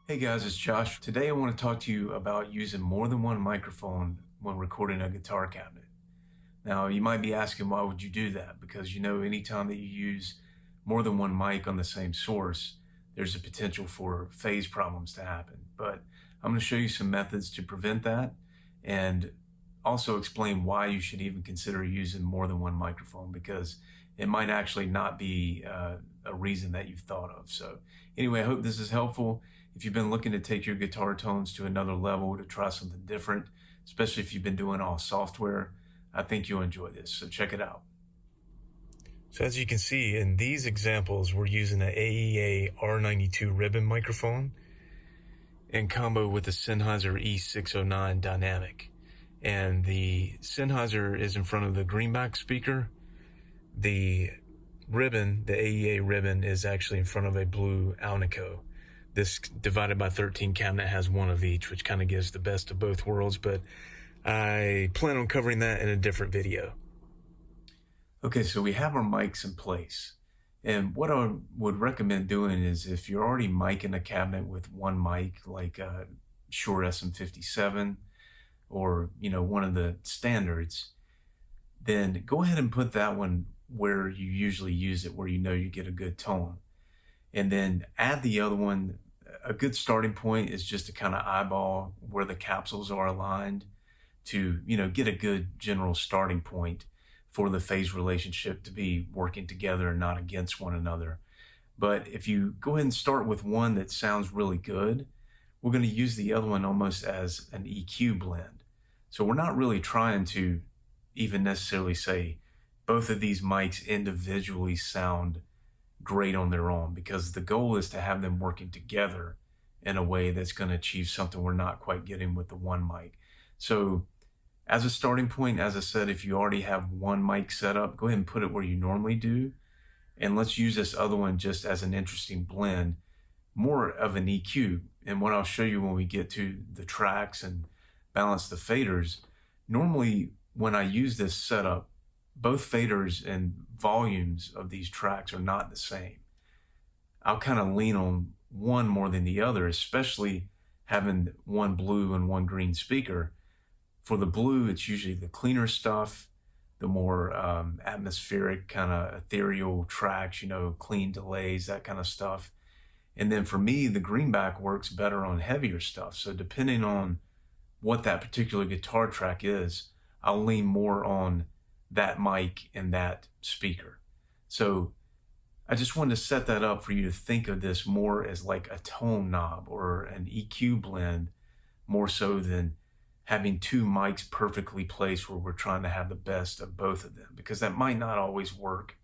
Hey guys, it's Josh. Today I want to talk to you about using more than one microphone when recording a guitar cabinet. Now, you might be asking, why would you do that? Because anytime that you use more than one mic on the same source, there's a potential for phase problems to happen. But I'm going to show you some methods to prevent that and also explain why you should even consider using more than one microphone, because it might actually not be a reason that you've thought of. So anyway, I hope this is helpful. If you've been looking to take your guitar tones to another level, to try something different, especially if you've been doing all software, I think you'll enjoy this. So check it out. So as you can see in these examples, we're using an AEA R92 ribbon microphone in combo with the Sennheiser E609 dynamic. And the Sennheiser is in front of the greenback speaker. The ribbon, the AEA ribbon, is actually in front of a blue Alnico. This divided by 13 cabinet has one of each, which kind of gives the best of both worlds, but I plan on covering that in a different video. Okay, so we have our mics in place. And what I would recommend doing is, if you're already micing a cabinet with one mic, like a Shure SM57 or one of the standards, then go ahead and put that one where you usually use it, where you get a good tone. And then add the other one. A good starting point is just to kind of eyeball where the capsules are aligned to, get a good general starting point for the phase relationship to be working together and not against one another. But if you go ahead and start with one that sounds really good, we're going to use the other one almost as an EQ blend. So we're not really trying to even necessarily say both of these mics individually sound great on their own, because the goal is to have them working together in a way that's going to achieve something we're not quite getting with the one mic. So as a starting point, as I said, if you already have one mic set up, go ahead and put it where you normally do. And let's use this other one just as an interesting blend, more of an EQ. And what I'll show you when we get to the tracks and balance the faders, normally when I use this setup, both faders and volumes of these tracks are not the same. I'll kind of lean on one more than the other, especially having one blue and one green speaker. For the blue, it's usually the cleaner stuff, the more atmospheric, kind of ethereal tracks, clean delays, that kind of stuff. And then for me, the greenback works better on heavier stuff. So depending on what that particular guitar track is, I'll lean more on that mic and that speaker. So I just wanted to set that up for you to think of this more as like a tone knob or an EQ blend, more so than having two mics perfectly placed where we're trying to have the best of both of them, because that might not always work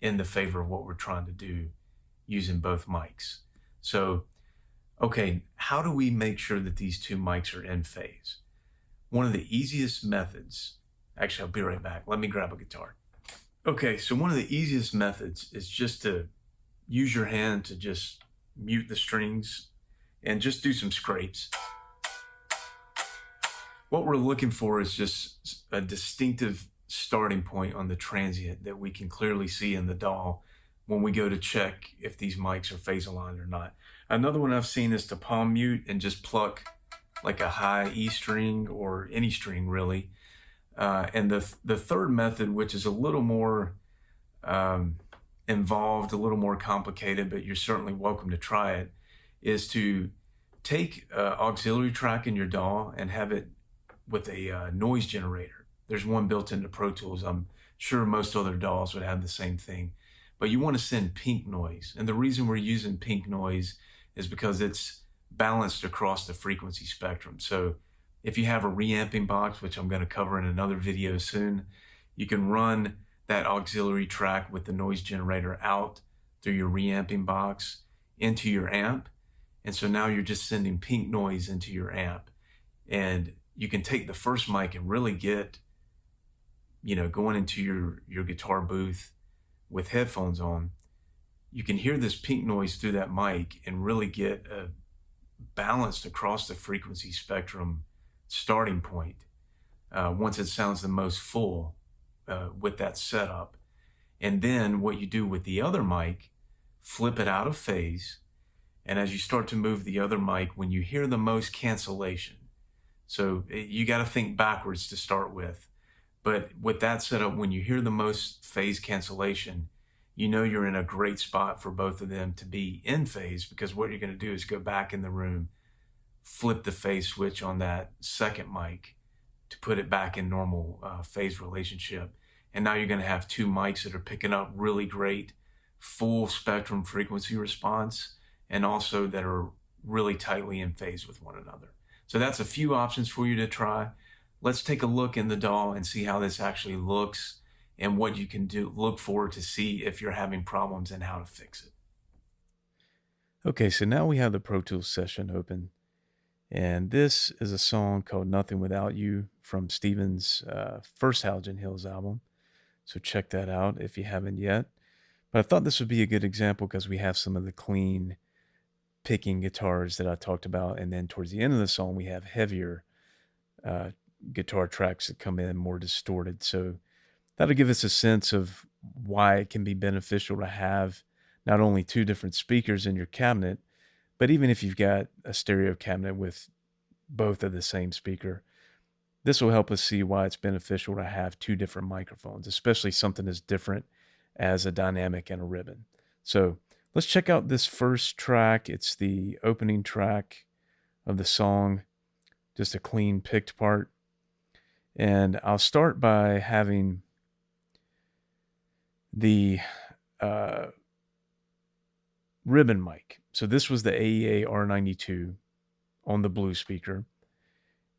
in the favor of what we're trying to do using both mics. So, okay, how do we make sure that these two mics are in phase? One of the easiest methods, actually, I'll be right back. Let me grab a guitar. Okay, so one of the easiest methods is just to use your hand to just mute the strings and just do some scrapes. What we're looking for is just a distinctive starting point on the transient that we can clearly see in the DAW when we go to check if these mics are phase aligned or not. Another one I've seen is to palm mute and just pluck like a high E string or any string really. And the third method, which is a little more involved, a little more complicated, but you're certainly welcome to try it, is to take auxiliary track in your DAW and have it with a noise generator. There's one built into Pro Tools. I'm sure most other DAWs would have the same thing. But you want to send pink noise. And the reason we're using pink noise is because it's balanced across the frequency spectrum. So if you have a reamping box, which I'm going to cover in another video soon, you can run that auxiliary track with the noise generator out through your reamping box into your amp. And so now you're just sending pink noise into your amp. And you can take the first mic and really get, going into your guitar booth with headphones on, you can hear this pink noise through that mic and really get a balanced across the frequency spectrum starting point once it sounds the most full with that setup. And then what you do with the other mic, flip it out of phase And as you start to move the other mic, when you hear the most cancellation, so you got to think backwards to start with. But with that set up, when you hear the most phase cancellation, you know you're in a great spot for both of them to be in phase, because what you're going to do is go back in the room, flip the phase switch on that second mic to put it back in normal phase relationship. And now you're going to have two mics that are picking up really great full spectrum frequency response, and also that are really tightly in phase with one another. So that's a few options for you to try. Let's take a look in the DAW and see how this actually looks and what you can do, look for to see if you're having problems and how to fix it. Okay, so now we have the Pro Tools session open. And this is a song called Nothing Without You from Steven's first Halogen Hills album. So check that out if you haven't yet. But I thought this would be a good example because we have some of the clean picking guitars that I talked about. And then towards the end of the song, we have heavier guitar tracks that come in more distorted. So that'll give us a sense of why it can be beneficial to have not only two different speakers in your cabinet, but even if you've got a stereo cabinet with both of the same speaker, this will help us see why it's beneficial to have two different microphones, especially something as different as a dynamic and a ribbon. So let's check out this first track. It's the opening track of the song, just a clean picked part. And I'll start by having the ribbon mic. So this was the AEA R92 on the blue speaker.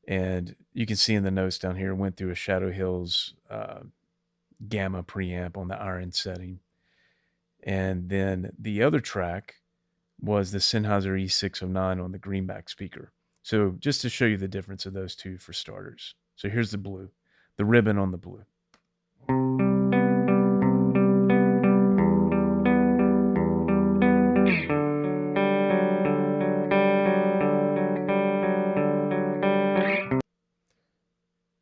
And you can see in the notes down here, it went through a Shadow Hills gamma preamp on the iron setting. And then the other track was the Sennheiser E609 on the greenback speaker. So just to show you the difference of those two for starters. So here's the blue, the ribbon on the blue.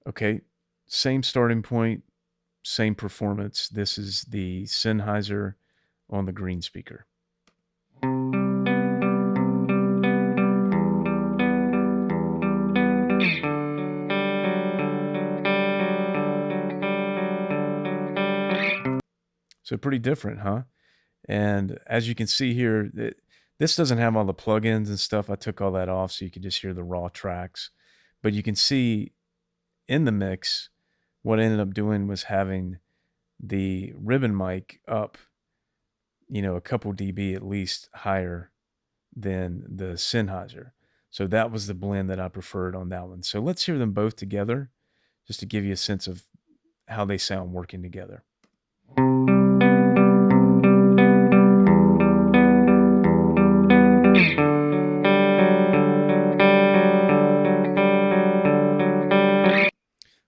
Okay, same starting point, same performance. This is the Sennheiser on the green speaker. So pretty different, huh? And as you can see here, this doesn't have all the plugins and stuff. I took all that off so you can just hear the raw tracks. But you can see in the mix, what I ended up doing was having the ribbon mic up, a couple dB at least higher than the Sennheiser. So that was the blend that I preferred on that one. So let's hear them both together just to give you a sense of how they sound working together.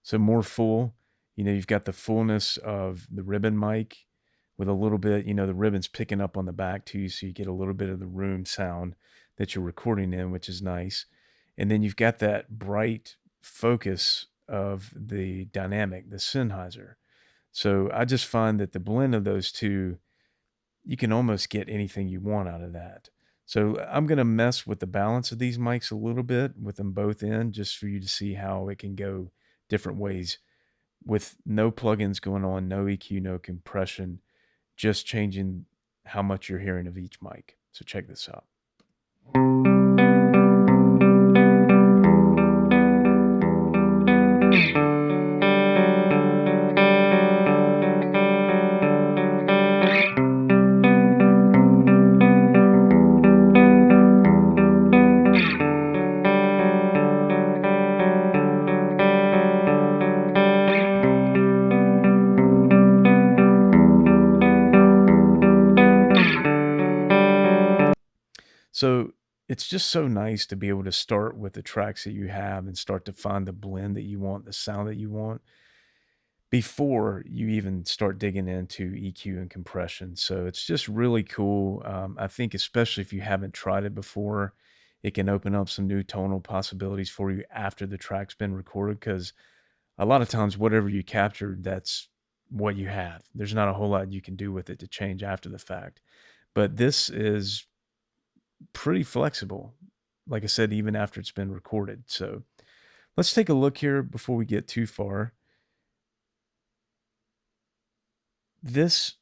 So more full, you've got the fullness of the ribbon mic with a little bit, the ribbon's picking up on the back too, so you get a little bit of the room sound that you're recording in, which is nice. And then you've got that bright focus of the dynamic, the Sennheiser. So I just find that the blend of those two, you can almost get anything you want out of that. So I'm going to mess with the balance of these mics a little bit with them both in, just for you to see how it can go different ways with no plugins going on, no EQ, no compression, just changing how much you're hearing of each mic. So check this out. So it's just so nice to be able to start with the tracks that you have and start to find the blend that you want, the sound that you want, before you even start digging into EQ and compression. So it's just really cool. I think especially if you haven't tried it before, it can open up some new tonal possibilities for you after the track's been recorded, because a lot of times whatever you captured, that's what you have. There's not a whole lot you can do with it to change after the fact. But this is pretty flexible. Like I said, even after it's been recorded. So let's take a look here before we get too far. This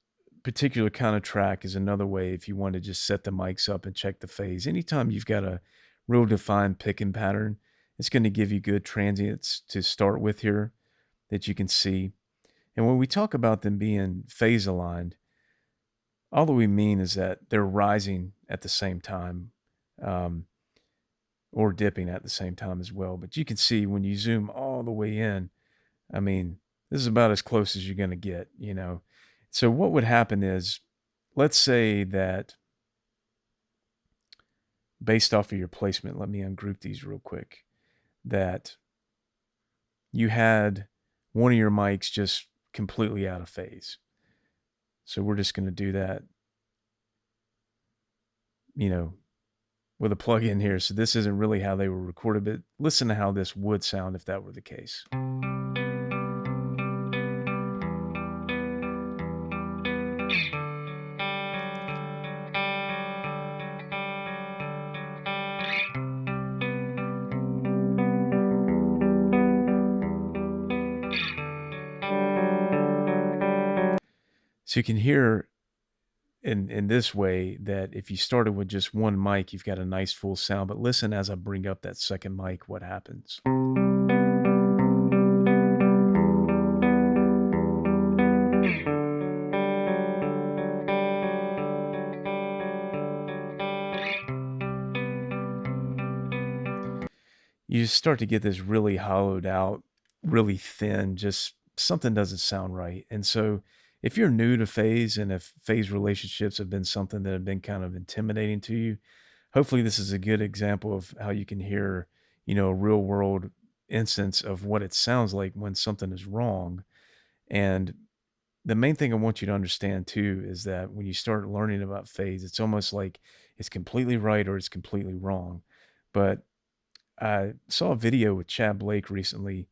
particular kind of track is another way if you want to just set the mics up and check the phase. Anytime you've got a real defined picking pattern, it's going to give you good transients to start with here that you can see. And when we talk about them being phase aligned, all that we mean is that they're rising at the same time, um, or dipping at the same time as well. But you can see when you zoom all the way in, I mean, this is about as close as you're going to get, you know. So what would happen is, let's say that based off of your placement, let me ungroup these real quick, that you had one of your mics just completely out of phase. So we're just going to do that, you know, with a plug in here. So this isn't really how they were recorded, but listen to how this would sound if that were the case. So you can hear in this way that if you started with just one mic, you've got a nice full sound. But listen as I bring up that second mic, what happens. You just start to get this really hollowed out, really thin, just something doesn't sound right. And so if you're new to phase and if phase relationships have been something that have been kind of intimidating to you, hopefully this is a good example of how you can hear, you know, a real world instance of what it sounds like when something is wrong. And the main thing I want you to understand too is that when you start learning about phase, it's almost like it's completely right or it's completely wrong. But I saw a video with Chad Blake recently,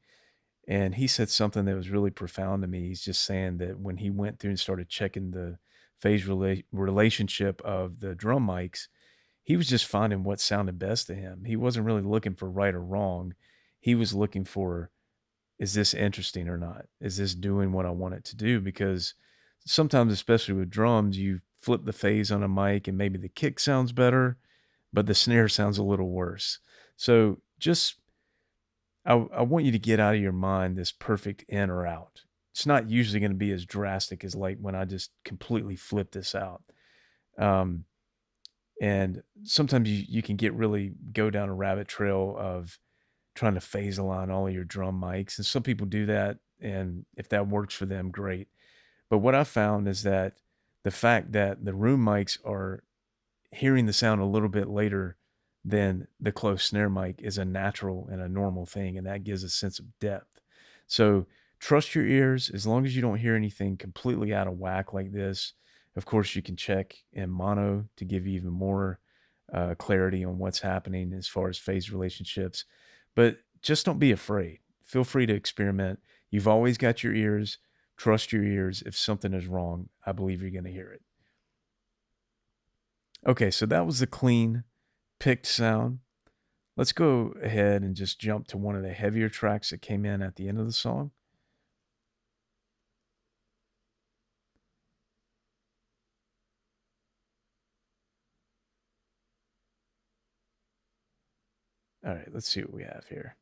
and he said something that was really profound to me. He's just saying that when he went through and started checking the phase relationship of the drum mics, he was just finding what sounded best to him. He wasn't really looking for right or wrong. He was looking for, is this interesting or not? Is this doing what I want it to do? Because sometimes, especially with drums, you flip the phase on a mic and maybe the kick sounds better, but the snare sounds a little worse. So just, I want you to get out of your mind this perfect in or out. It's not usually going to be as drastic as like when I just completely flip this out. Um, and sometimes you can get really go down a rabbit trail of trying to phase align all of your drum mics. And some people do that. And if that works for them, great. But what I found is that the fact that the room mics are hearing the sound a little bit later than the close snare mic is a natural and a normal thing, and that gives a sense of depth. So trust your ears. As long as you don't hear anything completely out of whack like this, of course you can check in mono to give you even more clarity on what's happening as far as phase relationships. But just don't be afraid. Feel free to experiment. You've always got your ears. Trust your ears. If something is wrong, I believe you're going to hear it. Okay, so that was the clean picked sound. Let's go ahead and just jump to one of the heavier tracks that came in at the end of the song. All right, let's see what we have here.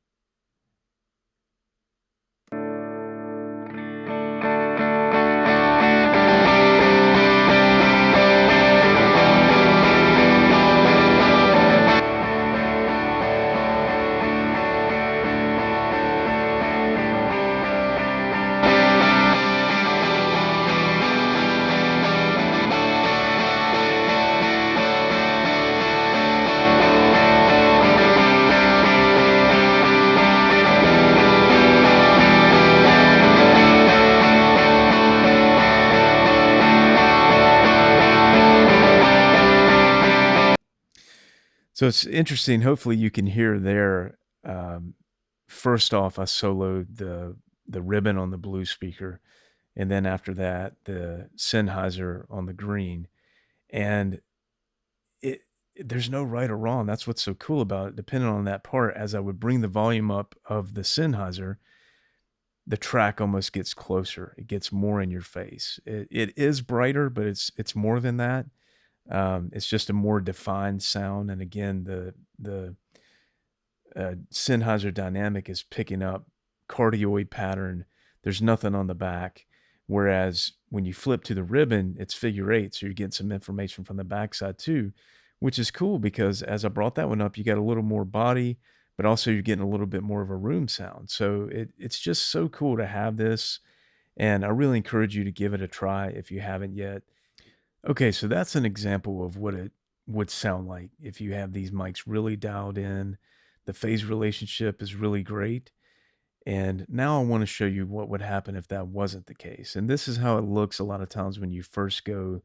So it's interesting. Hopefully you can hear there. First off, I soloed the ribbon on the blue speaker, and then after that, the Sennheiser on the green. And it there's no right or wrong. That's what's so cool about it. Depending on that part, as I would bring the volume up of the Sennheiser, the track almost gets closer. It gets more in your face. It is brighter, but it's more than that. It's just a more defined sound. And again, the Sennheiser dynamic is picking up cardioid pattern. There's nothing on the back. Whereas when you flip to the ribbon, it's figure eight. So you're getting some information from the backside too, which is cool because as I brought that one up, you got a little more body, but also you're getting a little bit more of a room sound. So it's just so cool to have this. And I really encourage you to give it a try if you haven't yet. Okay, so that's an example of what it would sound like if you have these mics really dialed in. The phase relationship is really great. And now I want to show you what would happen if that wasn't the case. And this is how it looks a lot of times when you first go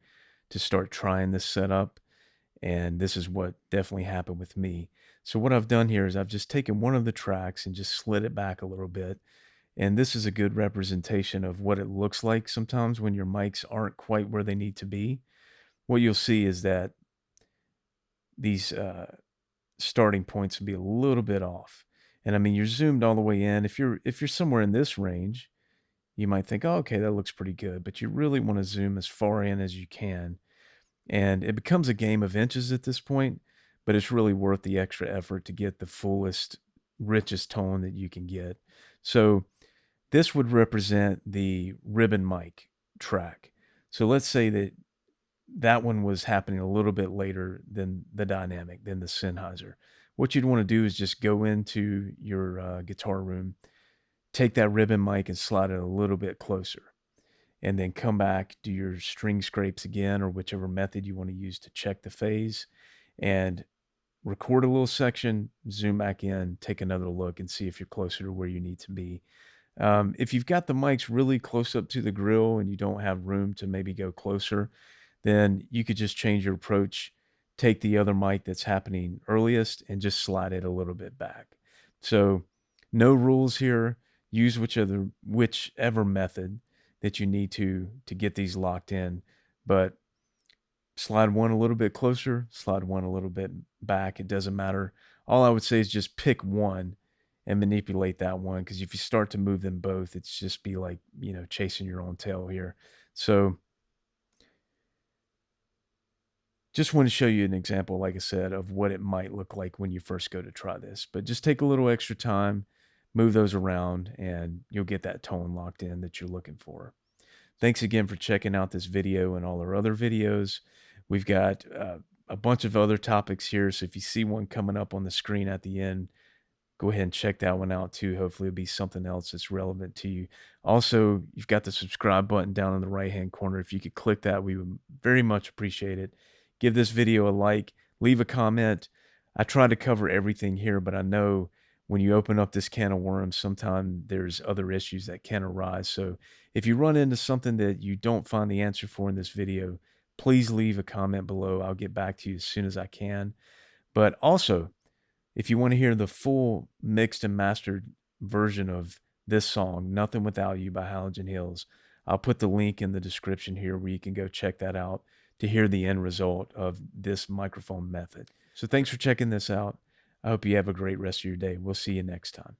to start trying this setup. And this is what definitely happened with me. So what I've done here is I've just taken one of the tracks and just slid it back a little bit. And this is a good representation of what it looks like sometimes when your mics aren't quite where they need to be. What you'll see is that these starting points will be a little bit off. And I mean, you're zoomed all the way in. If you're somewhere in this range, you might think, oh, okay, that looks pretty good. But you really want to zoom as far in as you can. And it becomes a game of inches at this point, but it's really worth the extra effort to get the fullest, richest tone that you can get. So this would represent the ribbon mic track. So let's say that that one was happening a little bit later than the dynamic, than the Sennheiser. What you'd want to do is just go into your guitar room, take that ribbon mic and slide it a little bit closer, and then come back, do your string scrapes again, or whichever method you want to use to check the phase, and record a little section, zoom back in, take another look, and see if you're closer to where you need to be. If you've got the mics really close up to the grill and you don't have room to maybe go closer, then you could just change your approach, take the other mic that's happening earliest and just slide it a little bit back. So no rules here. Use whichever method that you need to get these locked in, but slide one a little bit closer, slide one a little bit back. It doesn't matter. All I would say is just pick one and manipulate that one, because if you start to move them both, it's just be like, chasing your own tail here. So just want to show you an example, like I said, of what it might look like when you first go to try this. But just take a little extra time, move those around, and you'll get that tone locked in that you're looking for. Thanks again for checking out this video and all our other videos. We've got a bunch of other topics here, so if you see one coming up on the screen at the end, go ahead and check that one out too. Hopefully it'll be something else that's relevant to you. Also, you've got the subscribe button down in the right-hand corner. If you could click that, we would very much appreciate it. Give this video a like, leave a comment. I try to cover everything here, but I know when you open up this can of worms, sometimes there's other issues that can arise. So if you run into something that you don't find the answer for in this video, please leave a comment below. I'll get back to you as soon as I can. But also, if you want to hear the full mixed and mastered version of this song, Nothing Without You by Halogen Hills, I'll put the link in the description here where you can go check that out to hear the end result of this microphone method. So thanks for checking this out. I hope you have a great rest of your day. We'll see you next time.